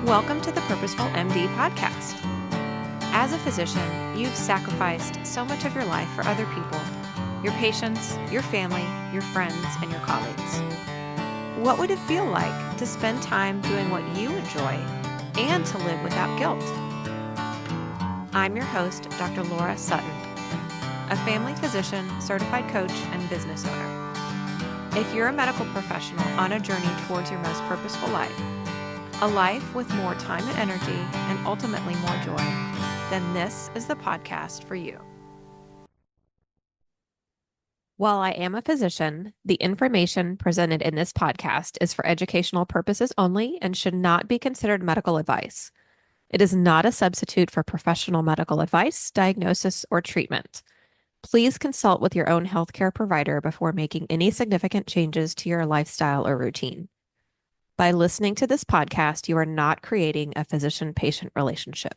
Welcome to the Purposeful MD podcast. As a physician, you've sacrificed so much of your life for other people, your patients, your family, your friends, and your colleagues. What would it feel like to spend time doing what you enjoy and to live without guilt? I'm your host, Dr. Laura Sutton, a family physician, certified coach, and business owner. If you're a medical professional on a journey towards your most purposeful life, a life with more time and energy, and ultimately more joy, then this is the podcast for you. While I am a physician, the information presented in this podcast is for educational purposes only and should not be considered medical advice. It is not a substitute for professional medical advice, diagnosis, or treatment. Please consult with your own healthcare provider before making any significant changes to your lifestyle or routine. By listening to this podcast, you are not creating a physician-patient relationship.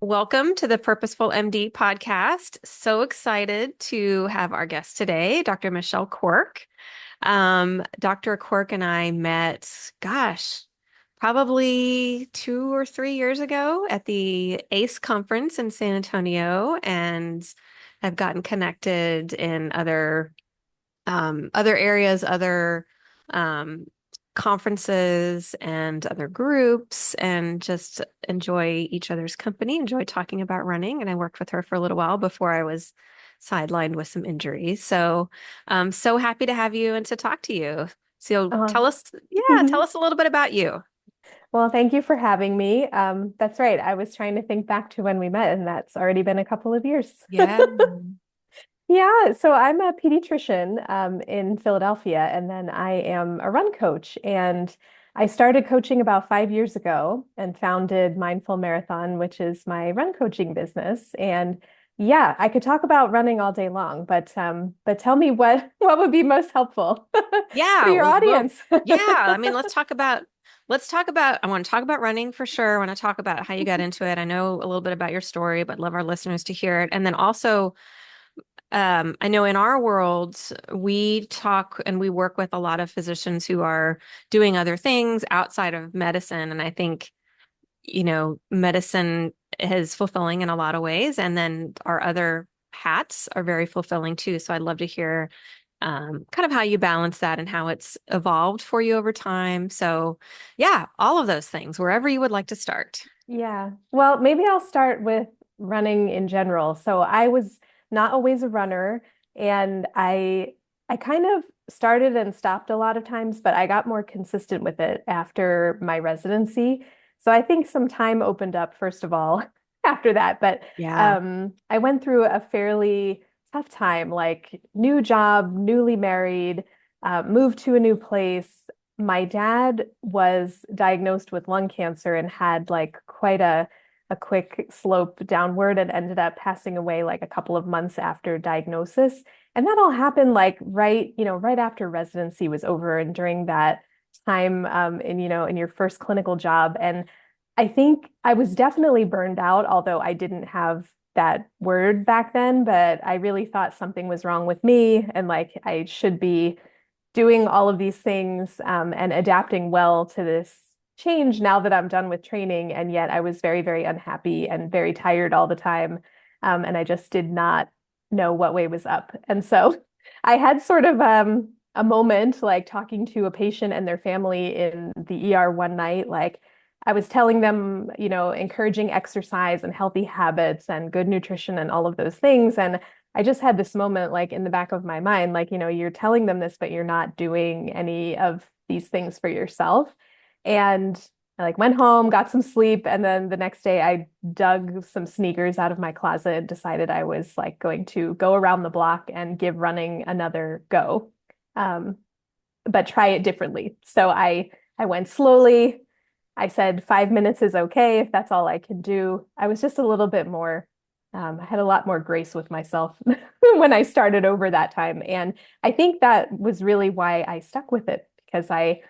Welcome to the Purposeful MD podcast. So excited to have our guest today, Dr. Michelle Quirk. Dr. Quirk and I met, probably 2 or 3 years ago at the ACE conference in San Antonio, and have gotten connected in other areas, conferences and other groups, and just enjoy each other's company, enjoy talking about running. And I worked with her for a little while before I was sidelined with some injuries. So I'm so happy to have you and to talk to you. So tell us a little bit about you. Well, thank you for having me. That's right. I was trying to think back to when we met, and that's already been a couple of years. Yeah. Yeah, so I'm a pediatrician in Philadelphia, and then I am a run coach. And I started coaching about 5 years ago and founded Mindful Marathon, which is my run coaching business. And yeah, I could talk about running all day long, but tell me what would be most helpful Yeah. for your audience. Yeah. I mean, let's talk about, I want to talk about running for sure. I want to talk about how you got into it. I know a little bit about your story, but love our listeners to hear it. And then also, I know in our world, we talk and we work with a lot of physicians who are doing other things outside of medicine. And I think, medicine is fulfilling in a lot of ways. And then our other hats are very fulfilling too. So I'd love to hear kind of how you balance that and how it's evolved for you over time. So yeah, all of those things, wherever you would like to start. Yeah. Well, maybe I'll start with running in general. So I was not always a runner, and I kind of started and stopped a lot of times, but I got more consistent with it after my residency. So I think some time opened up, first of all, after that. But Yeah. I went through a fairly tough time, like new job, newly married, moved to a new place. My dad was diagnosed with lung cancer and had like quite a quick slope downward and ended up passing away like a couple of months after diagnosis. And that all happened like right after residency was over and during that time in your first clinical job. And I think I was definitely burned out, although I didn't have that word back then, but I really thought something was wrong with me and like I should be doing all of these things and adapting well to this change now that I'm done with training. And yet I was very, very unhappy and very tired all the time. And I just did not know what way was up. And so I had sort of a moment like talking to a patient and their family in the ER one night. Like I was telling them, encouraging exercise and healthy habits and good nutrition and all of those things. And I just had this moment like in the back of my mind, like, you're telling them this, but you're not doing any of these things for yourself. And I like went home, got some sleep, and then the next day I dug some sneakers out of my closet and decided I was like going to go around the block and give running another go, but try it differently. So I went slowly. I said 5 minutes is okay if that's all I can do. I was just a little bit more, I had a lot more grace with myself when I started over that time. And I think that was really why I stuck with it, because I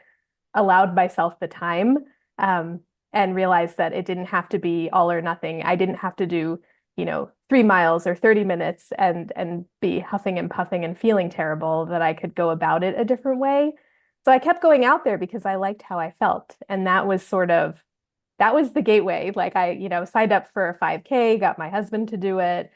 allowed myself the time and realized that it didn't have to be all or nothing. I didn't have to do, 3 miles or 30 minutes and be huffing and puffing and feeling terrible, that I could go about it a different way. So I kept going out there because I liked how I felt. And that was the gateway. Like signed up for a 5K, got my husband to do it,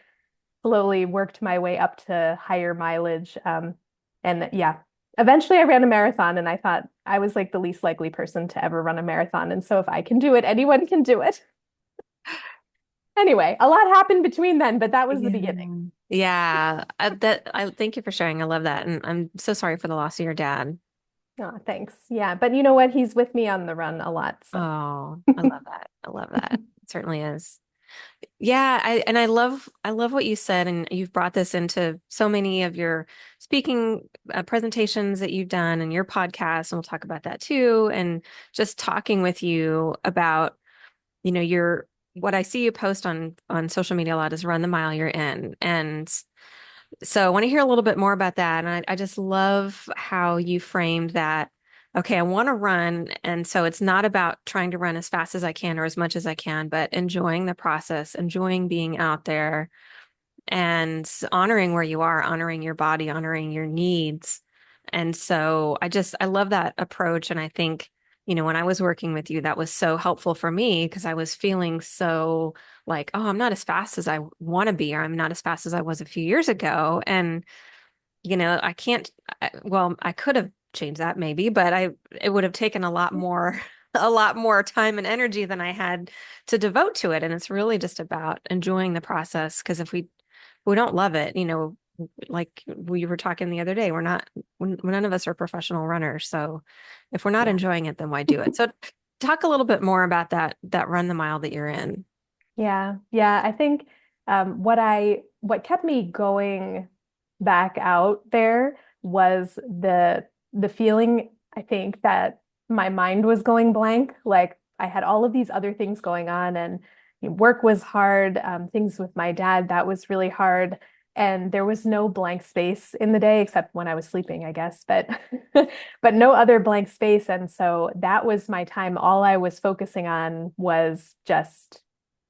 slowly worked my way up to higher mileage. And yeah, eventually I ran a marathon and I thought I was like the least likely person to ever run a marathon. And so if I can do it, anyone can do it. Anyway, a lot happened between then, but that was the Yeah. beginning. Yeah. I thank you for sharing. I love that. And I'm so sorry for the loss of your dad. Oh, thanks. Yeah, but you know what? He's with me on the run a lot, so. Oh, I love that. I love that. It certainly is. Yeah, I love what you said, and you've brought this into so many of your speaking presentations that you've done and your podcast, and we'll talk about that too. And just talking with you about, your what I see you post on social media a lot is run the mile you're in. And so I want to hear a little bit more about that. And I just love how you framed that. Okay, I want to run. And so it's not about trying to run as fast as I can or as much as I can, but enjoying the process, enjoying being out there and honoring where you are, honoring your body, honoring your needs. And so I love that approach. And I think, when I was working with you, that was so helpful for me because I was feeling so like, oh, I'm not as fast as I want to be, or I'm not as fast as I was a few years ago. And, I can't, well, I could have changed that maybe, but it would have taken a lot more, a lot more time and energy than I had to devote to it. And it's really just about enjoying the process. Because if we don't love it, like we were talking the other day, none of us are professional runners. So if we're not Yeah. enjoying it, then why do it? So talk a little bit more about that run the mile that you're in. Yeah. Yeah. I think what kept me going back out there was the feeling, I think, that my mind was going blank. Like I had all of these other things going on and work was hard, things with my dad, that was really hard. And there was no blank space in the day except when I was sleeping, I guess, but but no other blank space. And so that was my time. All I was focusing on was just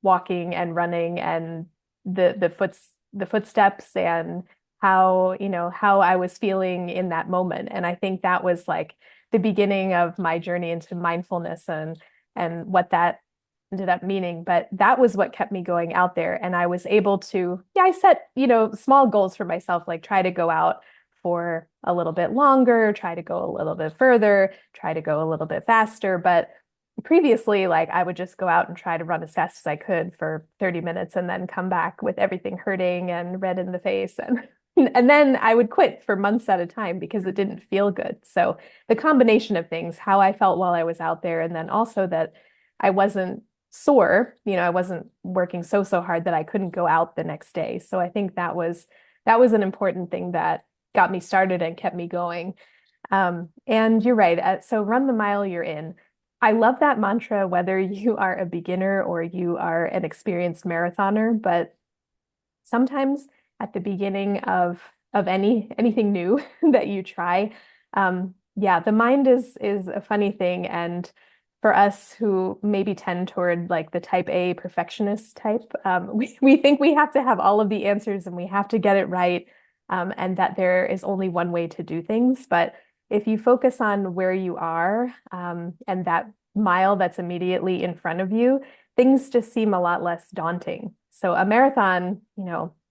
walking and running and the footsteps and how I was feeling in that moment. And I think that was like the beginning of my journey into mindfulness and what that ended up meaning. But that was what kept me going out there. And I was able to, yeah, I set, small goals for myself, like try to go out for a little bit longer, try to go a little bit further, try to go a little bit faster. But previously, like I would just go out and try to run as fast as I could for 30 minutes and then come back with everything hurting and red in the face and then I would quit for months at a time because it didn't feel good. So the combination of things, how I felt while I was out there, and then also that I wasn't sore, I wasn't working so hard that I couldn't go out the next day. So I think that was an important thing that got me started and kept me going. And you're right. So run the mile you're in. I love that mantra, whether you are a beginner or you are an experienced marathoner, but sometimes at the beginning of anything new that you try, yeah, the mind is a funny thing. And for us who maybe tend toward like the type A perfectionist type, we think we have to have all of the answers and we have to get it right, and that there is only one way to do things. But if you focus on where you are, and that mile that's immediately in front of you, things just seem a lot less daunting. So a marathon,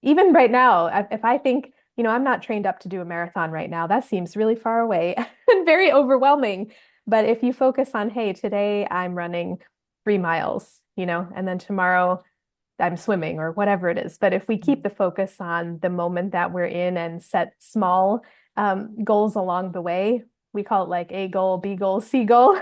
even right now, if I think, I'm not trained up to do a marathon right now, that seems really far away and very overwhelming. But if you focus on, hey, today I'm running 3 miles, and then tomorrow I'm swimming or whatever it is. But if we keep the focus on the moment that we're in and set small goals along the way, we call it like A goal, B goal, C goal.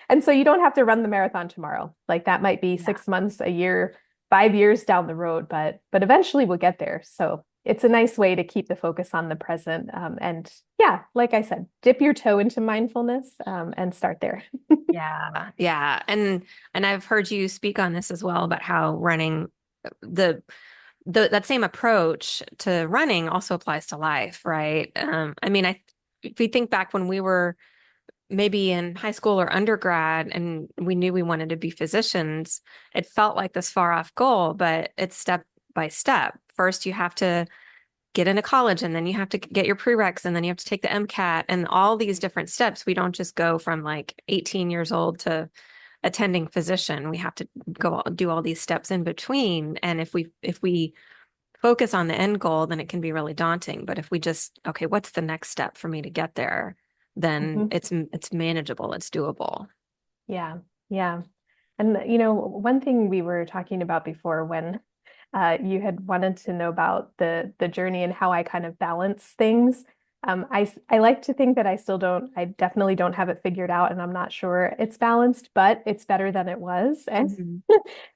And so you don't have to run the marathon tomorrow. Like that might be Yeah. 6 months, a year, 5 years down the road, but eventually we'll get there. So it's a nice way to keep the focus on the present. And yeah, like I said, dip your toe into mindfulness, and start there. Yeah. Yeah. And I've heard you speak on this as well about how running the that same approach to running also applies to life, right? I mean, if we think back when we were maybe in high school or undergrad and we knew we wanted to be physicians, it felt like this far off goal, but it's step by step. First, you have to get into college and then you have to get your prereqs and then you have to take the MCAT and all these different steps. We don't just go from like 18 years old to attending physician. We have to go do all these steps in between. And if we focus on the end goal, then it can be really daunting. But if we just, okay, what's the next step for me to get there? Then Mhm. it's manageable, it's doable. Yeah. Yeah. And one thing we were talking about before when you had wanted to know about the journey and how I kind of balance things. I like to think that I definitely don't have it figured out, and I'm not sure it's balanced, but it's better than it was. And Mhm.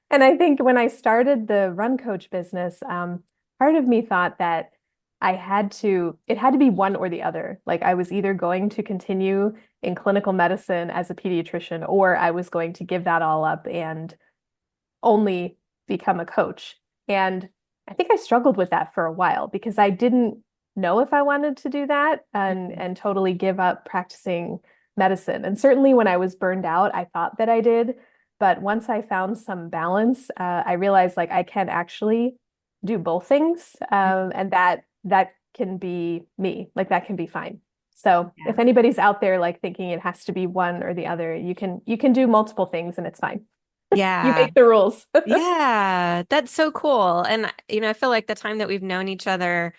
and I think when I started the run coach business, part of me thought that it had to be one or the other. Like I was either going to continue in clinical medicine as a pediatrician, or I was going to give that all up and only become a coach. And I think I struggled with that for a while because I didn't know if I wanted to do that and totally give up practicing medicine. And certainly when I was burned out, I thought that I did. But once I found some balance, I realized like I can actually do both things, and that can be me. Like that can be fine. So Yeah. if anybody's out there like thinking it has to be one or the other, you can do multiple things and it's fine. You Yeah. make the rules. Yeah, that's so cool. And I feel like the time that we've known each other,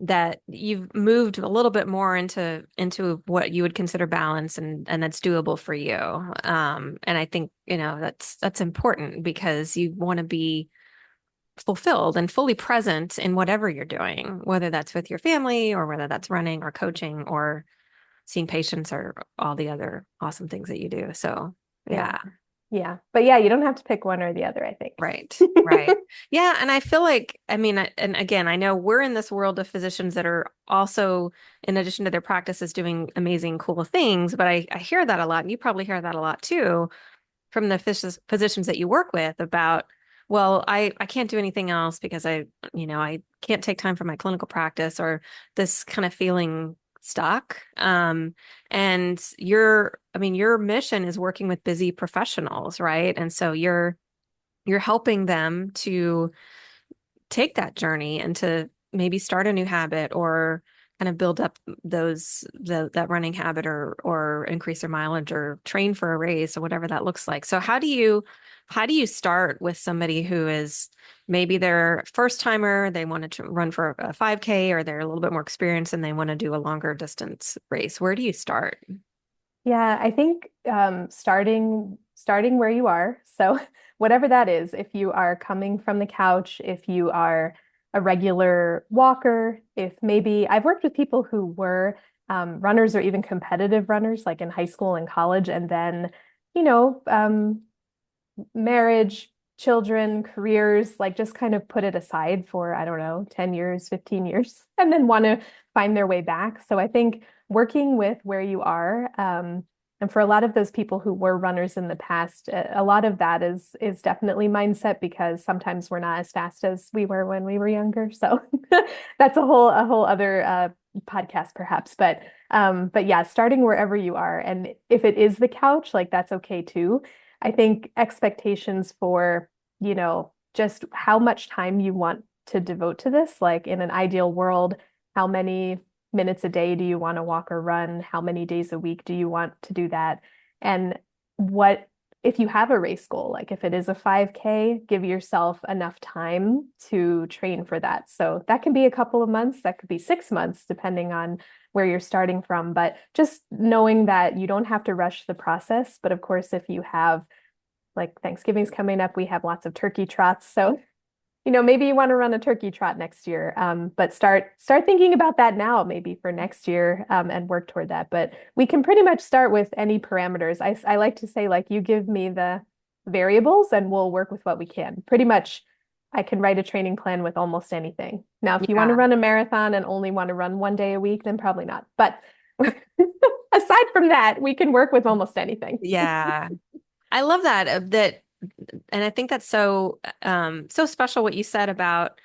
that you've moved a little bit more into what you would consider balance and that's doable for you. And I think, that's important because you want to be fulfilled and fully present in whatever you're doing, whether that's with your family or whether that's running or coaching or seeing patients or all the other awesome things that you do. So, Yeah. yeah. Yeah. But yeah, you don't have to pick one or the other, I think. Right, right. Yeah, and I feel like, and again, I know we're in this world of physicians that are also, in addition to their practices, doing amazing, cool things. But I hear that a lot, and you probably hear that a lot too from the physicians that you work with about, well, I can't do anything else because I can't take time for my clinical practice or this kind of feeling stuck. And your mission is working with busy professionals, right? And so you're helping them to take that journey and to maybe start a new habit or kind of build up that running habit or increase their mileage or train for a race or whatever that looks like. So how do you start with somebody who is maybe their first timer, they wanted to run for a 5K, or they're a little bit more experienced and they want to do a longer distance race? Where do you start? Yeah, I think starting where you are. So whatever that is, if you are coming from the couch, if you are a regular walker, if maybe I've worked with people who were runners or even competitive runners, like in high school and college, and then, you know, marriage, children, careers, like just kind of put it aside for, I don't know, 10 years, 15 years, and then want to find their way back. So I think working with where you are, and for a lot of those people who were runners in the past, a lot of that is definitely mindset because sometimes we're not as fast as we were when we were younger. So that's a whole other podcast perhaps. But yeah, starting wherever you are. And if it is the couch, like that's okay too. I think expectations for, just how much time you want to devote to this, like in an ideal world, how many minutes a day do you want to walk or run? How many days a week do you want to do that? And what if you have a race goal, like if it is a 5K, give yourself enough time to train for that. So that can be a couple of months, that could be 6 months, depending on where you're starting from. But just knowing that you don't have to rush the process. But of course, if you have like Thanksgiving's coming up, we have lots of turkey trots. So, maybe you want to run a turkey trot next year. But start thinking about that now, maybe for next year, and work toward that. But we can pretty much start with any parameters. I like to say, like, you give me the variables and we'll work with what we can. Pretty much, I can write a training plan with almost anything. Now, if you want to Yeah. run a marathon and only want to run one day a week, then probably not. But aside from that, we can work with almost anything. Yeah. I love that, and I think that's so special what you said about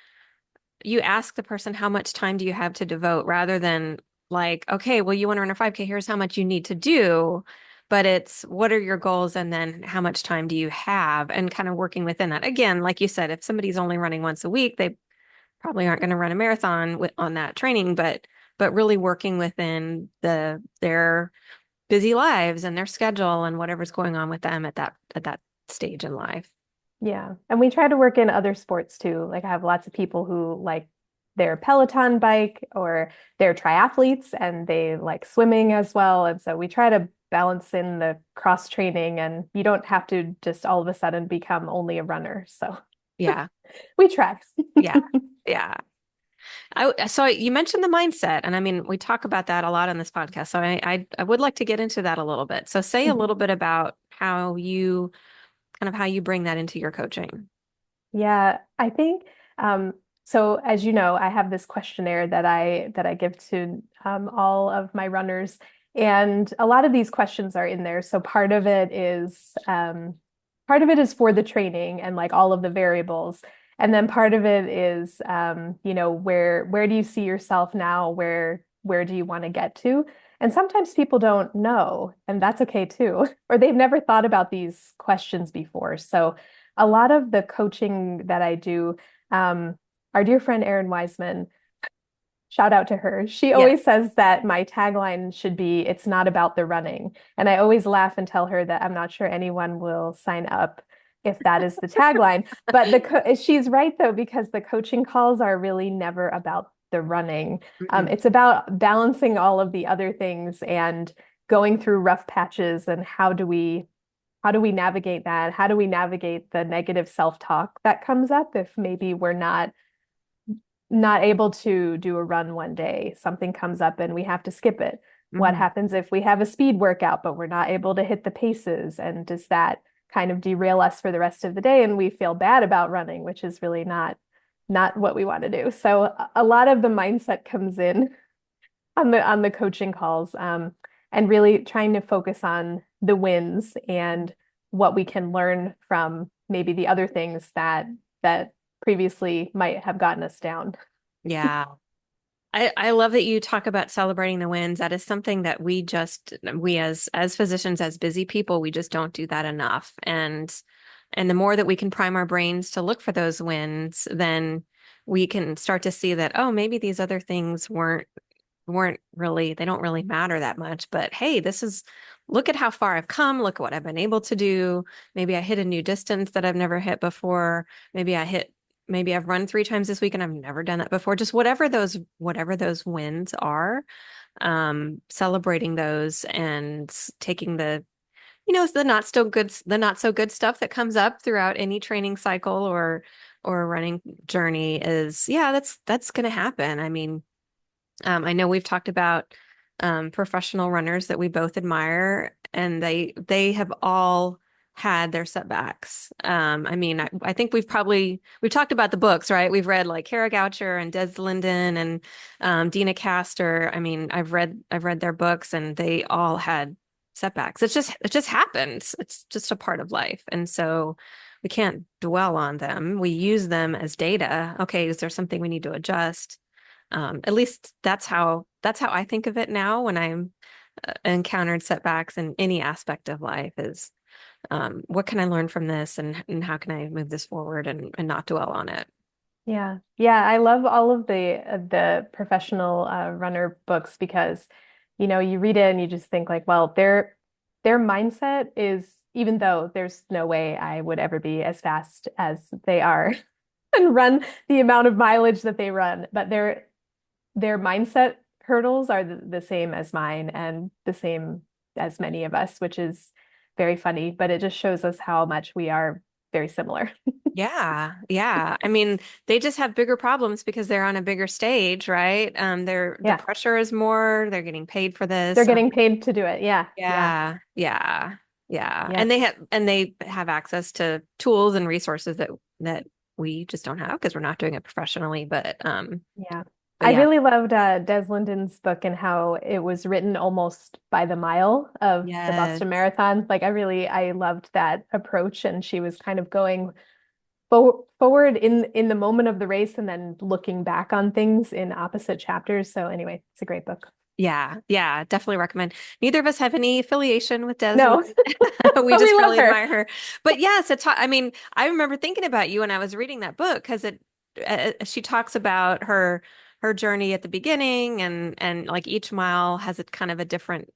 you ask the person how much time do you have to devote rather than like, okay, well, you want to run a 5K, here's how much you need to do. But it's what are your goals and then how much time do you have and kind of working within that. Again, like you said, if somebody's only running once a week, probably aren't going to run a marathon on that training, but really working within their busy lives and their schedule and whatever's going on with them at that stage in life. Yeah. And we try to work in other sports too. Like I have lots of people who like their Peloton bike or they're triathletes and they like swimming as well. And so we try to balance in the cross training and you don't have to just all of a sudden become only a runner. So Yeah. we try. Yeah. Yeah. So you mentioned the mindset, and I mean, we talk about that a lot on this podcast. So I would like to get into that a little bit. So say a little bit about how you how you bring that into your coaching. Yeah, I think so as you know, I have this questionnaire that I give to all of my runners, and a lot of these questions are in there. So part of it is for the training and like all of the variables. And then part of it is where do you see yourself now? Where do you want to get to? And sometimes people don't know, and that's okay too, or they've never thought about these questions before. So a lot of the coaching that I do, um, our dear friend Erin Wiseman, shout out to her. She Yes. always says that my tagline should be, it's not about the running. And I always laugh and tell her that I'm not sure anyone will sign up if that is the tagline. But she's right though, because the coaching calls are really never about the running. Mm-mm. It's about balancing all of the other things and going through rough patches and how do we navigate that? How do we navigate the negative self-talk that comes up if maybe we're not able to do a run one day, something comes up and we have to skip it. What Mhm. happens if we have a speed workout, but we're not able to hit the paces? And does that kind of derail us for the rest of the day? And we feel bad about running, which is really not what we want to do. So a lot of the mindset comes in on the coaching calls, and really trying to focus on the wins and what we can learn from maybe the other things that previously might have gotten us down. Yeah. I love that you talk about celebrating the wins. That is something that we as physicians, as busy people, we just don't do that enough. And the more that we can prime our brains to look for those wins, then we can start to see that, oh, maybe these other things weren't really, they don't really matter that much. But hey, look at how far I've come. Look at what I've been able to do. Maybe I hit a new distance that I've never hit before. Maybe I've run 3 times this week and I've never done that before. Just whatever those wins are, celebrating those and taking the not so good stuff that comes up throughout any training cycle or running journey is, yeah, that's going to happen. I mean, I know we've talked about professional runners that we both admire, and they have all had their setbacks. I mean, I think we've talked about the books, right? We've read like Kara Goucher and Des Linden and Dina Castor. I mean, I've read their books, and they all had setbacks. It just happens. It's just a part of life, and so we can't dwell on them. We use them as data. Okay, is there something we need to adjust? At least that's how I think of it now when I'm encountered setbacks in any aspect of life is what can I learn from this and how can I move this forward and not dwell on it. Yeah. Yeah, I love all of the professional runner books because you read it and you just think like, well, their mindset is even though there's no way I would ever be as fast as they are and run the amount of mileage that they run, but their mindset hurdles are the same as mine and the same as many of us, which is very funny, but it just shows us how much we are very similar. Yeah, yeah. I mean, they just have bigger problems because they're on a bigger stage, right? The Yeah. pressure is more, they're getting paid for They're this. getting paid to do it. Yeah. Yeah. Yeah, yeah, yeah. Yeah. And they have access to tools and resources that we just don't have because we're not doing it professionally. Yeah. But I yeah, really loved Des Linden's book and how it was written almost by the mile of the Boston yes. Marathon. Like I loved that approach and she was kind of going forward in the moment of the race and then looking back on things in opposite chapters. So anyway, it's a great book. Yeah, yeah, definitely recommend. Neither of us have any affiliation with Des. No, We but we just love really her. admire her. But yes, I mean, I remember thinking about you when I was reading that book because she talks about her journey at the beginning, and like each mile has a kind of a different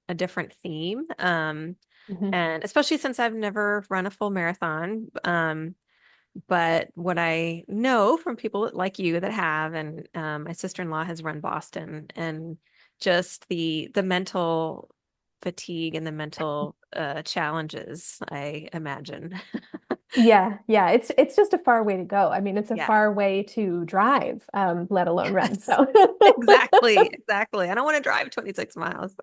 theme. Mhm. And especially since I've never run a full marathon. But what I know from people like you that have, and my sister-in-law has run Boston, and just the mental fatigue and the mental challenges, I imagine. Yeah, yeah. It's just a far way to go. I mean, it's a Yeah. far way to drive, let alone run. Yes. So Exactly. Exactly. I don't want to drive 26 miles.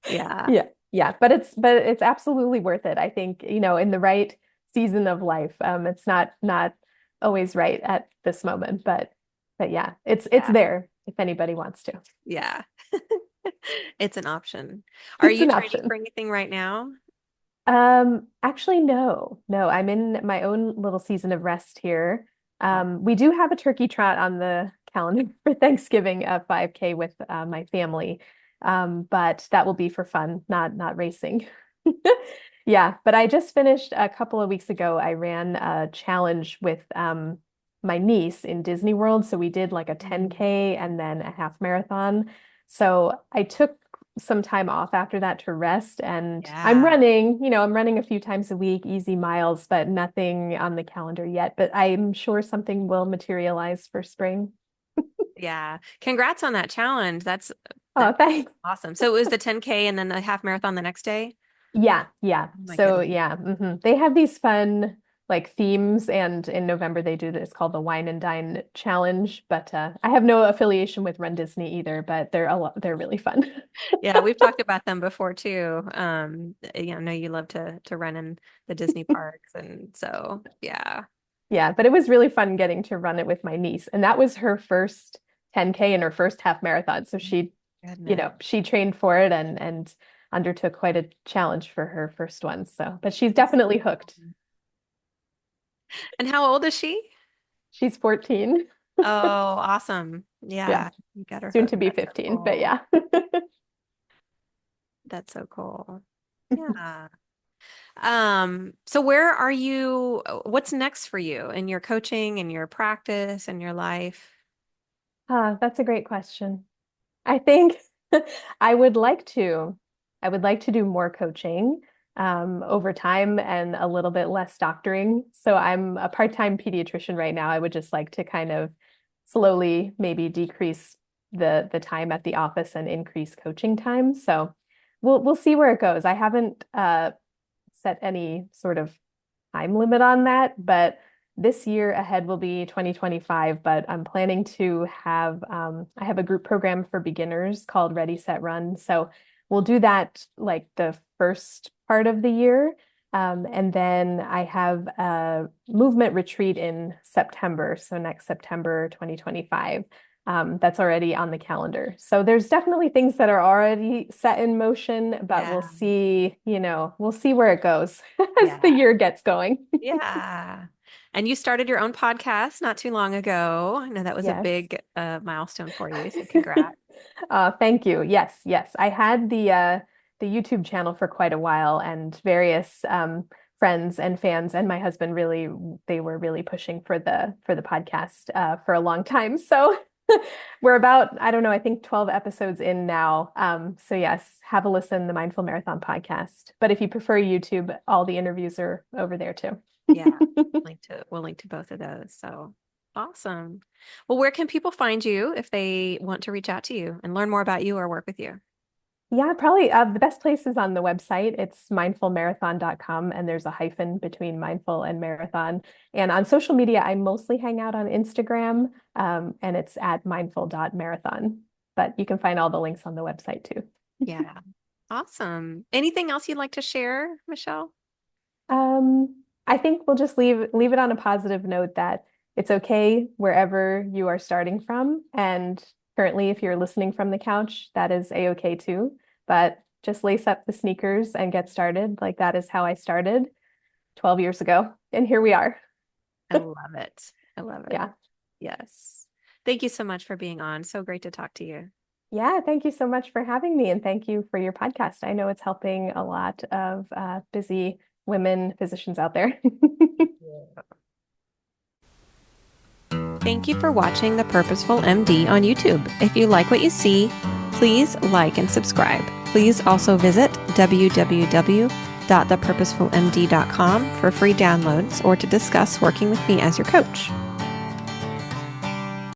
Yeah. yeah, yeah. But it's absolutely worth it. I think, in the right season of life. It's not always right at this moment, but yeah, it's Yeah. there if anybody wants to. Yeah. It's an option. Are It's you an training option. for anything right now? Actually, no, no, I'm in my own little season of rest here. Oh, We do have a turkey trot on the calendar for Thanksgiving, a 5K with my family. But that will be for fun, not racing. Yeah, but I just finished a couple of weeks ago. I ran a challenge with my niece in Disney World. So we did like a mm, 10K and then a half marathon. So I took some time off after that to rest, and yeah. I'm running a few times a week, easy miles, but nothing on the calendar yet. But I'm sure something will materialize for spring. Yeah. Congrats on that challenge. Oh, That's thanks. awesome. So it was the 10K and then the half marathon the next day? Yeah, yeah. Oh my So goodness. yeah, they have these fun like themes, and in November they do this called the Wine and Dine Challenge. But I have no affiliation with Run Disney either, but they're really fun. Yeah, we've talked about them before too. I know you love to run in the Disney parks, and so yeah. Yeah, but it was really fun getting to run it with my niece. And that was her first 10K and her first half marathon. So Goodness. she trained for it and undertook quite a challenge for her first one. So, but she's That's definitely cool. hooked. And how old is she? She's 14. Oh, awesome. Yeah, Yeah, you got her soon to hooked. be That's so 15, but cool. yeah. That's so cool. Yeah. So where are you? What's next for you in your coaching and your practice and your life? That's a great question. I think I would like to. I would like to do more coaching over time and a little bit less doctoring. So I'm a part-time pediatrician right now. I would just like to kind of slowly maybe decrease the time at the office and increase coaching time. So we'll see where it goes. I haven't set any sort of time limit on that, but this year ahead will be 2025. But I'm planning to I have a group program for beginners called Ready, Set, Run. So we'll do that like the first part of the year. And then I have a movement retreat in September. So next September 2025. That's already on the calendar. So there's definitely things that are already set in motion, but Yeah. we'll see where it goes as the Yeah. year gets going. Yeah. And you started your own podcast not too long ago. I know that was a Yes. big milestone for you. So congrats. Thank you. Yes, yes. I had the YouTube channel for quite a while, and various friends and fans and my husband really they were really pushing for the podcast for a long time. So we're about, I don't know, I think 12 episodes in now. So yes, have a listen, the Mindful Marathon podcast. But if you prefer YouTube, all the interviews are over there too. Yeah. We'll link to both of those. So awesome. Well, where can people find you if they want to reach out to you and learn more about you or work with you? Yeah, probably the best place is on the website. It's mindfulmarathon.com, and there's a hyphen between mindful and marathon. And on social media, I mostly hang out on Instagram, and it's at mindful.marathon. But you can find all the links on the website too. Yeah. Awesome. Anything else you'd like to share, Michelle? I think we'll just leave it on a positive note that it's okay wherever you are starting from. And currently, if you're listening from the couch, that is a-okay too. But just lace up the sneakers and get started. Like that is how I started 12 years ago. And here we are. I love it. I love it. Yeah. Yes. Thank you so much for being on. So great to talk to you. Yeah. Thank you so much for having me. And thank you for your podcast. I know it's helping a lot of busy women physicians out there. Thank you. Thank you for watching The Purposeful MD on YouTube. If you like what you see, please like and subscribe. Please also visit www.thepurposefulmd.com for free downloads or to discuss working with me as your coach.